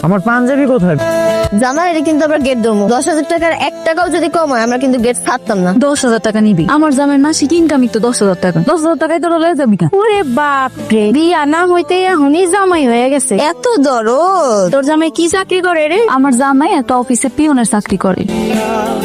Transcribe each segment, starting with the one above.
আমার পাঞ্জাবি কোথায়? জামাই এটা কিন্তু আমরা গেট দেবো। 10,000 টাকার 1 টাকাও যদি কম হয় আমরা কিন্তু গেট ছাড়তাম না। 10,000 টাকা নিবি? আমার জামাই মাসিক ইনকামই তো 10,000 টাকা। 10,000 টাকায় তোর লয়ে যাবি না? ওরে বাপ রে, বিয়া না হইতে এখনই জামাই হয়ে গেছে, এত দরদ। তোর জামাই কি চাকরি করে রে? আমার জামাই একটা অফিসে পিয়নের চাকরি করে।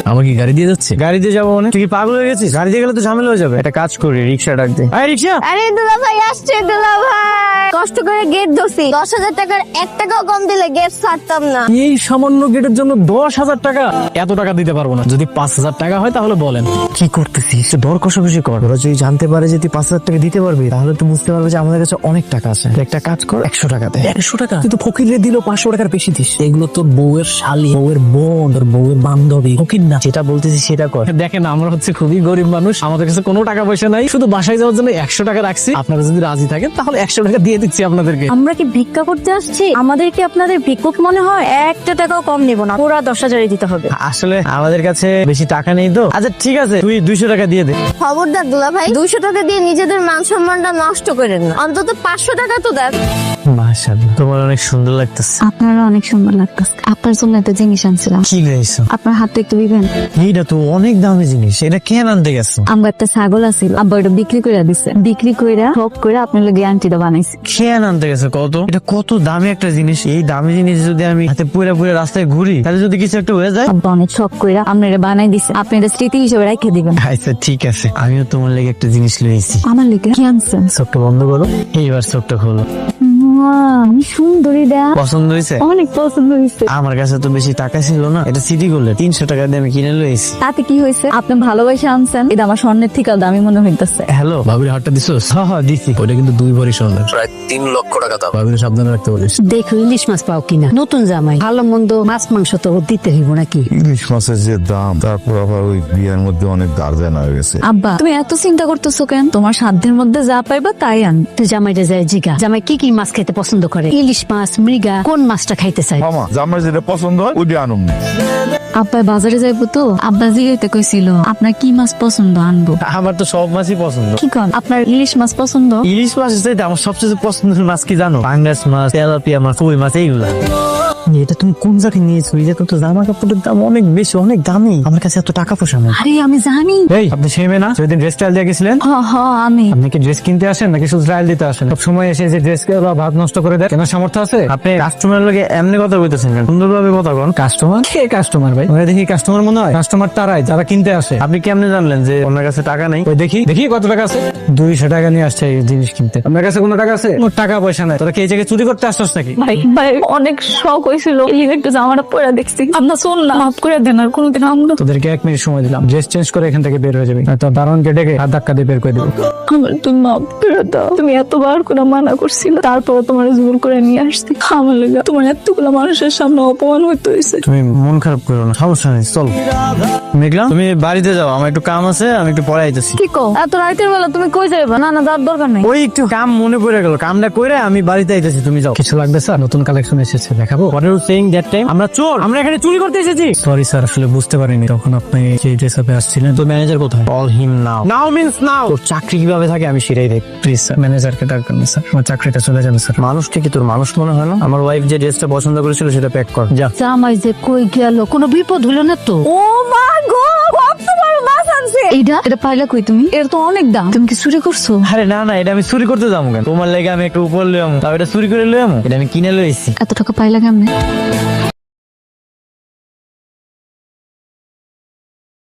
আমাকে কি গাড়ি দিয়ে যাচ্ছে? গাড়ি দিয়ে যাবো মানে? তুই কি পাগল হয়ে গেছিস? গাড়ি দিয়ে গেলে তো ঝামেলা হয়ে যাবে। একটা কাজ করি, রিক্সা ডাক দে। আরে রিক্সা! আরে দুলা ভাই আসছে, দুলা ভাই কষ্ট করে গেট ধরছি। 10,000 টাকার 1 টাকাও কম দিলে গেট ছাড়তাম না। এই সামান্য গেটের জন্য 10,000 টাকা? এত টাকা দিতে পারবো না। যদি 5,000 টাকা হয় তাহলে বলেন। কি করতেছিস? দর কষাকষি কর। ওরা যদি জানতে পারে যে তুই 5,000 টাকা দিতে পারবি তাহলে তো বুঝতে পারবে যে আমাদের কাছে অনেক টাকা আছে। একটা কাজ কর, 100 টাকা দে। 100 টাকা? তুই তো ফকিরে দিল 500 টাকার বেশি দিস। এগুলো তোর বউয়ের শালি, বউয়ের বোন, তোর বউয়ের বান্ধবী, ফকির না। যেটা বলতেছি সেটা কর। দেখেন আমরা হচ্ছে খুবই গরিব মানুষ, আমাদের কাছে কোনো টাকা পয়সা নাই, শুধু বাসায় যাওয়ার জন্য 100 টাকা রাখছি। আপনারা যদি রাজি থাকেন তাহলে 100 টাকা দিয়ে দিচ্ছি আপনাদেরকে। আমরা কি ভিক্ষা করতে আসছি? আমাদের কি আপনাদের ভিক্ষুক মনে হয়? 1 টাকাও কম নেব না, পুরা 10,000 দিতে হবে। আসলে আমাদের কাছে বেশি টাকা নেই তো। আচ্ছা ঠিক আছে, তুই 200 টাকা দিয়ে দে। খবরদার দুলা ভাই, 200 টাকা দিয়ে নিজেদের মান সম্মানটা নষ্ট করেন না, অন্তত 500 টাকা তো দেন। মাশাআল্লাহ, তোমার অনেক সুন্দর লাগতেছে। আপনারা অনেক সুন্দর লাগতেছে। আপনার জন্য একটা জিনিস আনছিলাম, কি লইছো? আপনার হাতে একটু দিবেন? এইটা তো অনেক দামি জিনিস, এটা কেন আনতে গেছো? আমার একটা ছাগল আছিল, আব্বা এটা বিক্রি করে দিছে। বিক্রি কইরা শখ করে আপনার লাগে আন্টিটা বানাইছে। কেন আনতে গেছো? কত এটা, কত দামি একটা জিনিস। এই দামি জিনিস যদি আমি হাতে পুরা পুরা রাস্তায় ঘুরি তাহলে যদি কিছু একটা হয়ে যায়? আব্বা অনেক শখ কইরা আপনারা বানাই দিছে, আপনি এটা স্মৃতি হিসেবে রেখে দিবেন। আচ্ছা ঠিক আছে, আমিও তোমার লেগে একটা জিনিস লইছি। আমার লেগে কি আনছেন? চোখটা বন্ধ করো, এইবার চোখটা খোলো। সুন্দরী দা, পছন্দ হয়েছে? অনেক পছন্দ হয়েছে। আমার কাছে তো বেশি টাকা ছিল না, এটা সিটি করলে 300 টাকা দিয়ে আমি কিনে লইছি। তাতে কি হয়েছে? আপনি ভালোবাসা আনছেন, এটা আমার স্বর্ণের থেকে দামি মনে হইতেছে। হ্যালো, ভাবির হাতটা দিছোস? হ্যাঁ দিছি। ওইটা কিন্তু 2 ভরি স্বর্ণের, প্রায় 3 লক্ষ টাকা দাম। ভাবির সাবধানে রাখতে বলিস। দেখো ইলিশ মাছ পাও কিনা। নতুন জামাই, ভালো মন্দ মাছ মাংস তো দিতে হইব নাকি? ইলিশ মাছের যে দাম, তারপর আবার ওই বিয়ের মধ্যে অনেক গার্জেন হয়ে গেছে। আব্বা তুমি এত চিন্তা করতেছো কেন? তোমার সাধ্যের মধ্যে যা পাইবা তাই আন। তুই জামাইটা যায় জিগা, জামাই কি কি মাছ খেতে পছন্দ করে? ইলিশ মাছ, মৃগা, কোন মাছটা খাইতে চাই? মামা জামাই যেটা পছন্দ হয় ওইটা আনুন। আব্বা বাজারে যাইবো তো, আব্বা জিগাইতে কইছিল আপনার কি মাছ পছন্দ আনবো। আমার তো সব মাছই পছন্দ। কি কন, আপনার ইলিশ মাছ পছন্দ? ইলিশ মাছ চাইতে আমার সবচেয়ে পছন্দের মাছ কি জানো? পাঙ্গাস মাছ, তেলাপিয়া মাছ, কই মাছ, এইগুলা। এটা তুমি কোন জায়গায় নিয়েছো? এটা তো জামা কাপড়ের দাম অনেক বেশি, অনেক দামি। আমার কাছে এত টাকা পয়সা নেই। আরে আমি জানি। এই আপনি সেই মেয়ে না সেদিন ড্রেস ট্রায়াল দিয়ে গেছিলেন? হ হ আমি। আপনি কি ড্রেস কিনতে আসেন নাকি শুধু ট্রায়াল দিতে আসেন? সব সময় এসে যে ড্রেস বা ভাত নষ্ট করে দেয়, কেনার সামর্থ্য আছে? আপনি কাস্টমারের লগে এমনি কথা বলতেছেন কেন? সুন্দরভাবে কথা বল। কাস্টমার কে? কাস্টমার ভাই ওরা দেখি কাস্টমার মনে হয়? কাস্টমার তারাই যারা কিনতে আসে। আপনি কেমনে জানলেন যে ওনার কাছে টাকা নেই? ওই দেখি দেখি কত টাকা আছে। 200 টাকা নিয়ে আসছে এই জিনিস কিনতে। আপনার কাছে কোনো টাকা আছে? কোনো টাকা পয়সা নাই। তোরা কি এই জায়গায় চুরি করতে আসছস নাকি? ভাই ভাই অনেক শখ হয়েছিল, একটু জামাটা পরে দেখছি। আপনার শোন না, মাফ করে দেন, আর কোনোদিন আমরা। তোদেরকে 1 মিনিট সময় দিলাম, ড্রেস চেঞ্জ করে এখান থেকে বের হয়ে যাবে। তো দারোয়ানকে ডেকে হাত ধাক্কা দিয়ে বের করে দেবো। আমার তুমি মাফ করে দাও। তুমি এতবার করে মানা করছিল, তারপর তোমার জোর করে নিয়ে আসছি। আমার লেগে তোমার এতগুলো মানুষের সামনে অপমান হইতে হয়েছে। তুমি মন খারাপ করো না, সমস্যা নেই, চল। মেঘলা তুমি বাড়িতে যাও, আমার একটু কাম আছে, আমি একটু পরে আইতেছি। কি কো, এত রাতের বেলা তুমি কই যাইবা? না না যার দরকার নেই। ওই একটু কাম মনে পড়ে গেল, কামটা করে আমি বাড়িতে আইতেছি, তুমি যাও। কিছু লাগবে স্যার? নতুন কালেকশন এসেছে, দেখাবো। What are you saying that time? আমরা চোর, আমরা এখানে চুরি করতে এসেছি। সরি স্যার, আসলে বুঝতে পারিনি তখন আপনি যে ড্রেস আপে আসছিলেন। তো ম্যানেজার কোথায়? কল হিম নাও। নাও মিন্স নাও। তোর চাকরি কিভাবে থাকে আমি সেটাই দেখ। প্লিজ স্যার, ম্যানেজারকে ডাকবেন না স্যার, আমার চাকরিটা চলে যাবে স্যার। মানুষটা কি তোর মানুষ মনে হয় না? আমার ওয়াইফ যে ড্রেসটা পছন্দ করেছিল সেটা প্যাক কর, যা। জামাই যে কই গেল, কোনো বিপদ হইল না তো? ও মা গো, কত বড় মাছ আনছে। এটা পাইলা কই তুমি? এর তো অনেক দাম। তুমি কি চুরি করছো? আরে না না, এটা আমি চুরি করতে যাবো কেন? তোমার লেগে আমি একটু উপর লইয়াম, তাও এটা চুরি করে লইয়াম? এটা আমি কিনে লইছি। এত টাকা পাইলা কেমনে?